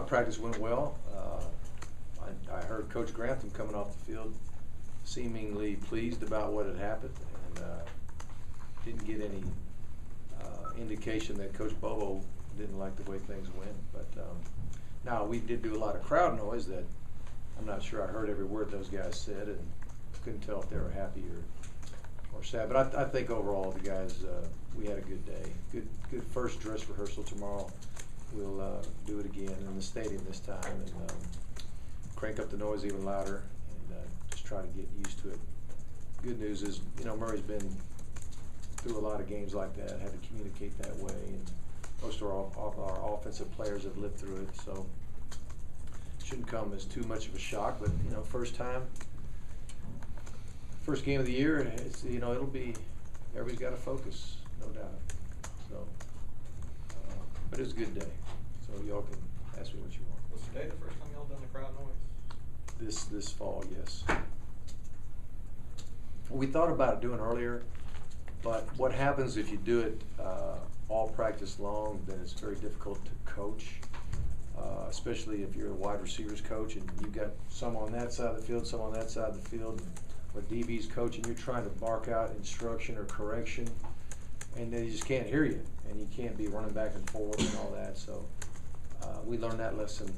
practice went well. I heard Coach Grantham coming off the field seemingly pleased about what had happened, and didn't get any indication that Coach Bobo didn't like the way things went. But now we did do a lot of crowd noise that I'm not sure I heard every word those guys said, and couldn't tell if they were happy or sad. But I think overall the guys, we had a good day. Good first dress rehearsal tomorrow. We'll do it again in the stadium this time, and crank up the noise even louder, and just try to get used to it. Good news is, Murray's been through a lot of games like that, had to communicate that way, and most of our offensive players have lived through it, so it shouldn't come as too much of a shock. But first game of the year, it's, it'll be, everybody's got to focus, no doubt. So, but it's a good day, so y'all can ask me what you want. Was today the first time y'all done the crowd noise? This fall, yes. We thought about doing earlier, but what happens if you do it all practice long, then it's very difficult to coach, especially if you're a wide receivers coach and you've got some on that side of the field, some on that side of the field, or DB's coach, and you're trying to bark out instruction or correction, and they just can't hear you, and you can't be running back and forth and all that. So we learned that lesson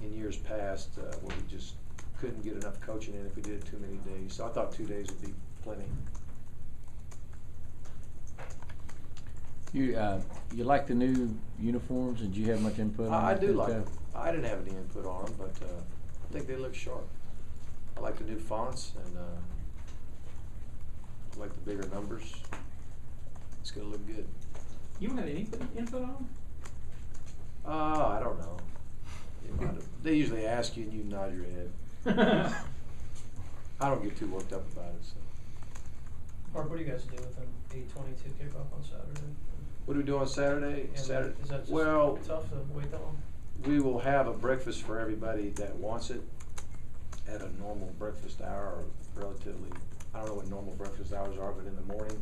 in years past, where we just couldn't get enough coaching in if we did it too many days. So I thought 2 days would be plenty. You like the new uniforms? Did you have much input on I that? do like them. I didn't have any input on them, but I think they look sharp. I like the new fonts, and I like the bigger numbers. It's going to look good. You don't have any input on them? I don't know. They usually ask you and you nod your head. I don't get too worked up about it. So. Mark, what do you guys do with an 8:22 kickoff on Saturday? What do we do on Saturday? Yeah, Saturday. Is that just well, tough to wait that long? We will have a breakfast for everybody that wants it at a normal breakfast hour, or relatively, I don't know what normal breakfast hours are, but in the morning.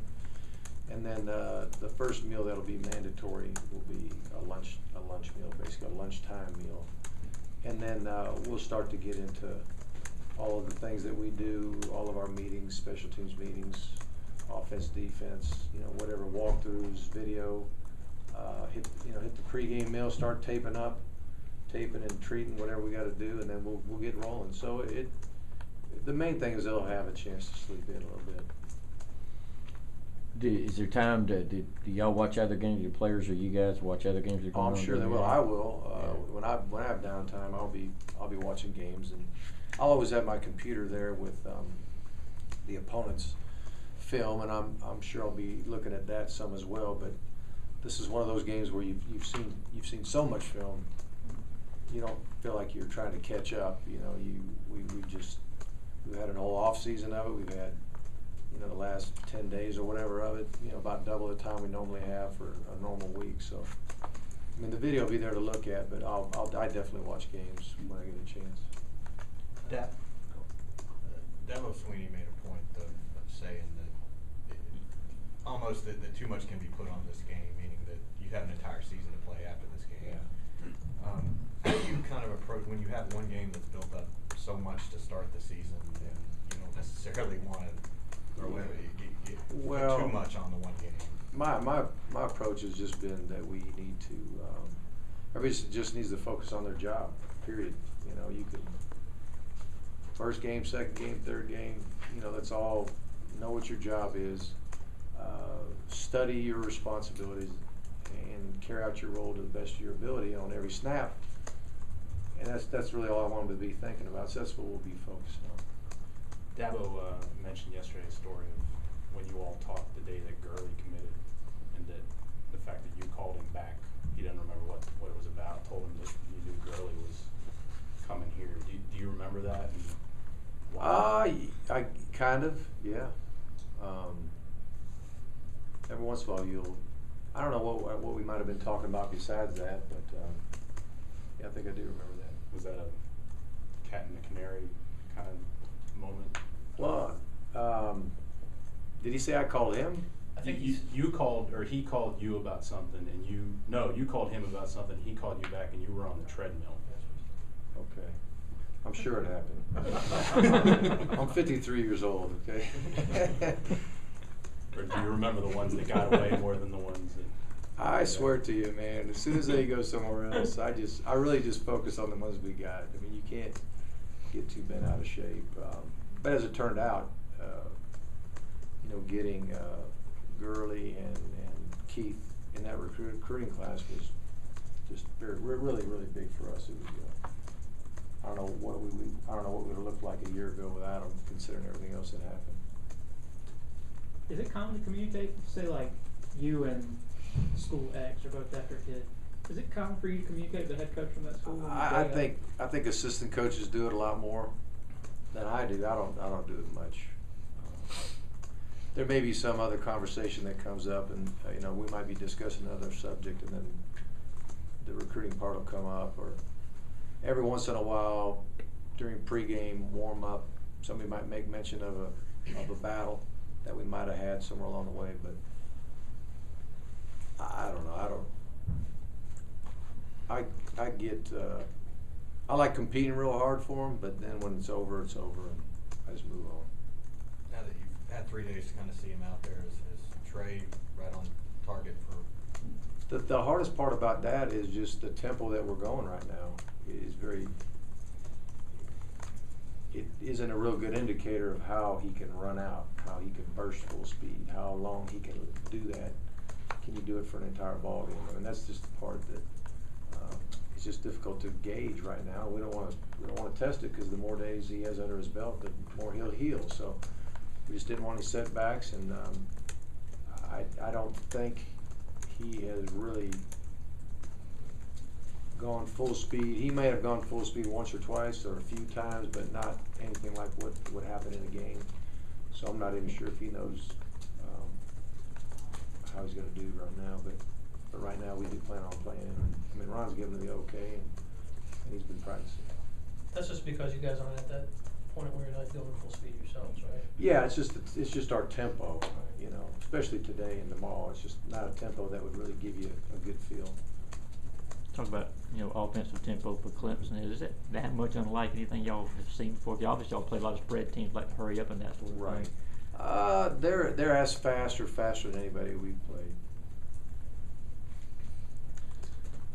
And then the first meal that'll be mandatory will be a lunch meal, basically a lunchtime meal. And then we'll start to get into all of the things that we do, all of our meetings, special teams meetings, offense, defense, whatever, walkthroughs, video, hit the pregame meal, start taping and treating whatever we got to do, and then we'll get rolling. So the main thing is they'll have a chance to sleep in a little bit. Is there time do y'all watch other games? Do players or you guys watch other games that are going on? I'm sure they will. I will. When I have downtime, I'll be watching games, and I'll always have my computer there with the opponent's film, and I'm sure I'll be looking at that some as well. But this is one of those games where you've seen so much film, you don't feel like you're trying to catch up. We've had an whole off season of it. We've had the last 10 days or whatever of it, about double the time we normally have for a normal week. So, I mean, the video will be there to look at, but I definitely watch games when I get a chance. Dabo Sweeney made a point of saying that almost that too much can be put on this game, meaning that you have an entire season to play after this game. Yeah. How do you kind of approach when you have one game that's built up so much to start the season, and you don't necessarily want to get too much on the one game? My approach has just been that we need to everybody just needs to focus on their job, period. You can first game, second game, third game, that's all. Know what your job is, study your responsibilities, and carry out your role to the best of your ability on every snap. And that's really all I want them to be thinking about. So that's what we'll be focused on. Dabo mentioned yesterday a story of when you all talked the day that Gurley committed, and that the fact that you called him back, he didn't remember what it was about, told him that you knew Gurley was coming here. Do you remember that? I kind of, yeah. Every once in a while I don't know what we might have been talking about besides that, but yeah, I think I do remember that. Was that a cat and the canary kind of moment? Well, did he say I called him? I think you called, or he called you about something, and you called him about something, he called you back, and you were on the treadmill. Okay. I'm sure it happened. I'm 53 years old, okay? Or do you remember the ones that got away more than the ones that? I swear to you, man, as soon as they go somewhere else, I really just focus on the ones we got. I mean, you can't get too bent out of shape. But as it turned out, getting Gurley and Keith in that recruiting class was just really big for us. It was, I don't know what we would have looked like a year ago without them, considering everything else that happened. Is it common to communicate, say like you and school X are both after a kid? Is it common for you to communicate with the head coach from that school? I think assistant coaches do it a lot more than I do. I don't do it much. There may be some other conversation that comes up, and we might be discussing another subject, and then the recruiting part will come up, or every once in a while during pregame warm up, somebody might make mention of a battle that we might have had somewhere along the way, but I don't know. I like competing real hard for them, but then when it's over, and I just move on. Now that you've had 3 days to kind of see him out there, is Trey right on target for? The hardest part about that is just the tempo that we're going right now. It isn't a real good indicator of how he can run out, how he can burst full speed, how long he can do that. Can you do it for an entire ball game? I mean, that's just the part that it's just difficult to gauge right now. We don't want to test it, because the more days he has under his belt, the more he'll heal. So we just didn't want any setbacks, and I don't think he has really gone full speed. He may have gone full speed once or twice or a few times, but not anything like what would happen in a game. So I'm not even sure if he knows how he's going to do right now. But right now we do plan on playing him. I mean, Ron's given the okay, and he's been practicing. That's just because you guys aren't at that point where you're like going full speed yourselves, right? Yeah, it's just our tempo, especially today and tomorrow. It's just not a tempo that would really give you a good feel. Talk about offensive tempo for Clemson. Is it that much unlike anything y'all have seen before? Obviously, y'all play a lot of spread teams, like to hurry up and that sort of Right. thing. They're as fast or faster than anybody we've played.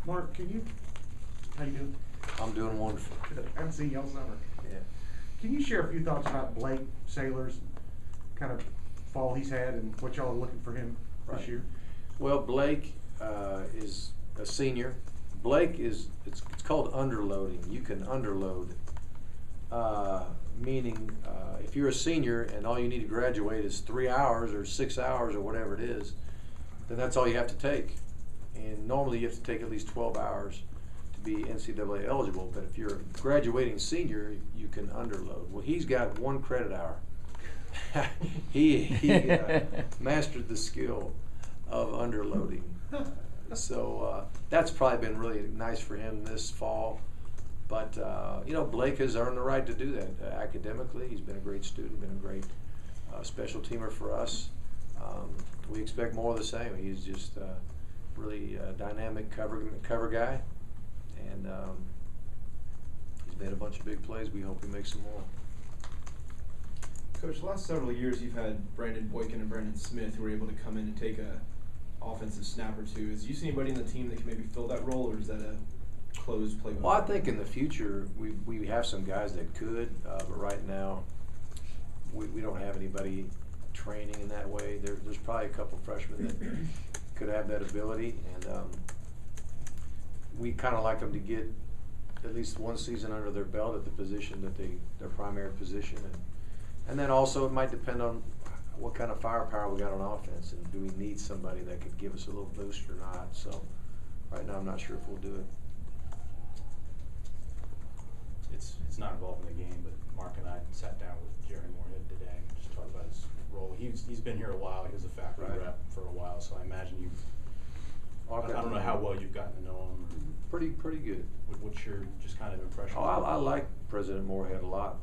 Mark, how you doing? I'm doing wonderful. Good. I haven't seen y'all summer. Yeah. Can you share a few thoughts about Blake Sailor's kind of fall he's had and what y'all are looking for him this year? Well, Blake is a senior. Blake it's called underloading. You can underload, meaning if you're a senior and all you need to graduate is 3 hours or 6 hours or whatever it is, then that's all you have to take. And normally you have to take at least 12 hours to be NCAA eligible. But if you're a graduating senior, you can underload. Well, he's got 1 credit hour. he mastered the skill of underloading. So that's probably been really nice for him this fall. But Blake has earned the right to do that academically. He's been a great student, been a great special teamer for us. We expect more of the same. He's just really dynamic cover guy, and he's made a bunch of big plays. We hope he makes some more. Coach, the last several years you've had Brandon Boykin and Brandon Smith who were able to come in and take a offensive snap or two. Do you see anybody in the team that can maybe fill that role, or is that a closed playbook? Well, I think in the future we have some guys that could, but right now we don't have anybody training in that way. There's probably a couple freshmen that could have that ability, and we kind of like them to get at least 1 season under their belt at the position that their primary position, and then also it might depend on what kind of firepower we got on offense, and do we need somebody that could give us a little boost or not. So right now I'm not sure if we'll do it. It's not involved in the game, but Mark and I sat down with Jerry Moorhead today and just talked about his role. He's been here a while. He was a faculty rep for a while, so I imagine I don't know how well you've gotten to know him. Pretty good. What's your just kind of impression? Oh, I like President Moorhead a lot.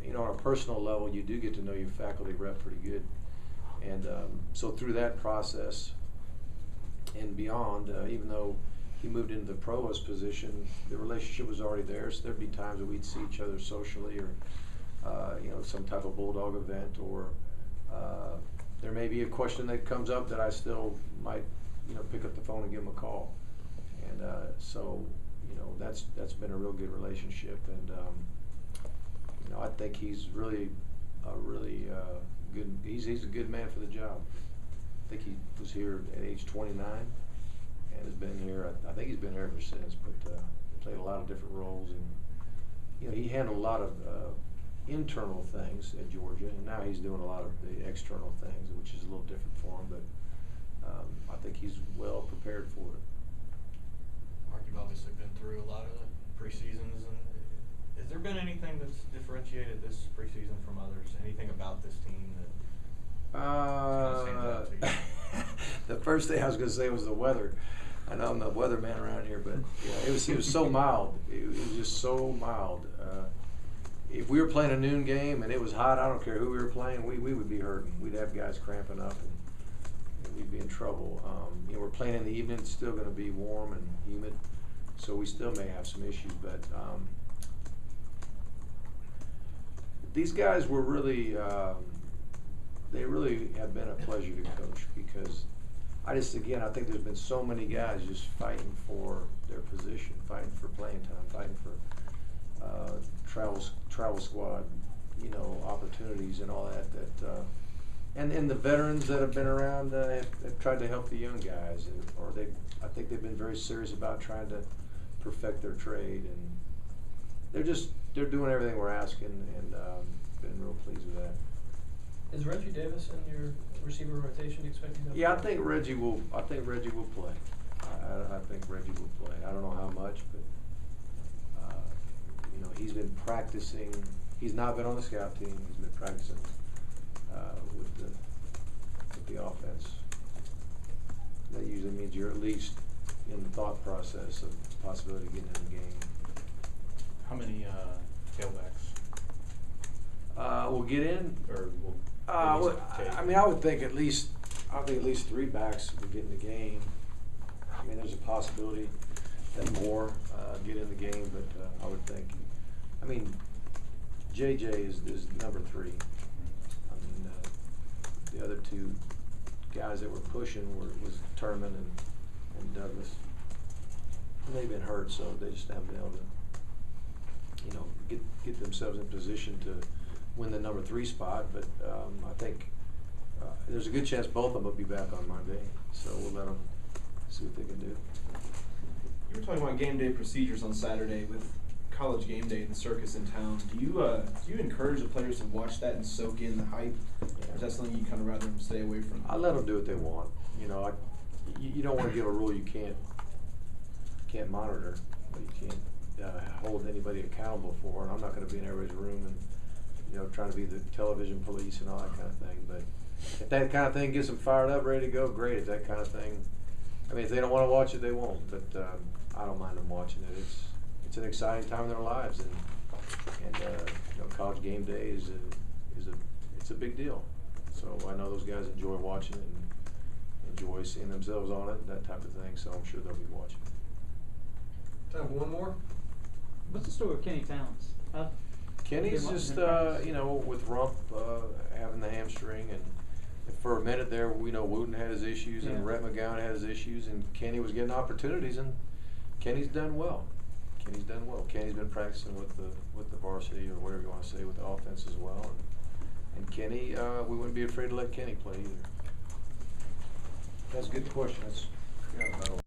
On a personal level, you do get to know your faculty rep pretty good. And so through that process and beyond, even though he moved into the provost position, the relationship was already there. So there'd be times that we'd see each other socially, or some type of Bulldog event, or there may be a question that comes up that I still might pick up the phone and give him a call. And so that's been a real good relationship. And I think he's really good. He's a good man for the job. I think he was here at age 29 and has been here. I think he's been here ever since. But played a lot of different roles, and he handled a lot of internal things at Georgia, and now he's doing a lot of the external things, which is a little different for him. But I think he's well prepared for it. Mark, you've obviously been through a lot of the preseasons, and has there been anything that's differentiated this preseason from others? Anything about this team that stands out to you? The first thing I was going to say was the weather. I know I'm the weatherman around here, but it was so mild. It was just so mild. If we were playing a noon game and it was hot, I don't care who we were playing, we would be hurting. We'd have guys cramping up, and we'd be in trouble. We're playing in the evening. It's still going to be warm and humid, so we still may have some issues. But these guys were really, they really have been a pleasure to coach, because I think there's been so many guys just fighting for their position, fighting for playing time, fighting for travel squad, opportunities and all that. And the veterans that have been around have tried to help the young guys, I think they've been very serious about trying to perfect their trade, and they're doing everything we're asking, and been real pleased with that. Is Reggie Davis in your receiver rotation? Do you expect him to? Yeah, I think Reggie will play. I think Reggie will play. I don't know how much, but he's been practicing. He's not been on the scout team. He's been practicing with the offense. That usually means you're at least in the thought process of the possibility of getting in the game. How many tailbacks? We'll get in. Or we'll I would think at least 3 backs will get in the game. I mean, there's a possibility that more get in the game, but I would think. I mean, JJ is number 3. I mean, the other 2 guys that were pushing was Turman and Douglas. And they've been hurt, so they just haven't been able to, get themselves in position to win the number 3 spot. But I think there's a good chance both of them will be back on Monday, so we'll let them see what they can do. You were talking about game day procedures on Saturday with College Game Day and the circus in town. Do you encourage the players to watch that and soak in the hype, or is that something you kind of rather them stay away from? I let them do what they want. You don't want to give a rule you can't monitor, but you can't hold anybody accountable for. And I'm not going to be in everybody's room and trying to be the television police and all that kind of thing. But if that kind of thing gets them fired up, ready to go, great. If that kind of thing, I mean, if they don't want to watch it, they won't. But I don't mind them watching it. It's an exciting time in their lives, and College Game Day is a big deal. So I know those guys enjoy watching it and enjoy seeing themselves on it, that type of thing. So I'm sure they'll be watching. Time for one more. What's the story with Kenny Towns? Kenny's just with Rump having the hamstring, and for a minute there, we know Wooten had his issues, and Rhett McGowan had his issues, and Kenny was getting opportunities, and Kenny's done well. Kenny's been practicing with the varsity, or whatever you want to say, with the offense as well. And Kenny, we wouldn't be afraid to let Kenny play either. That's a good question. I forgot about it.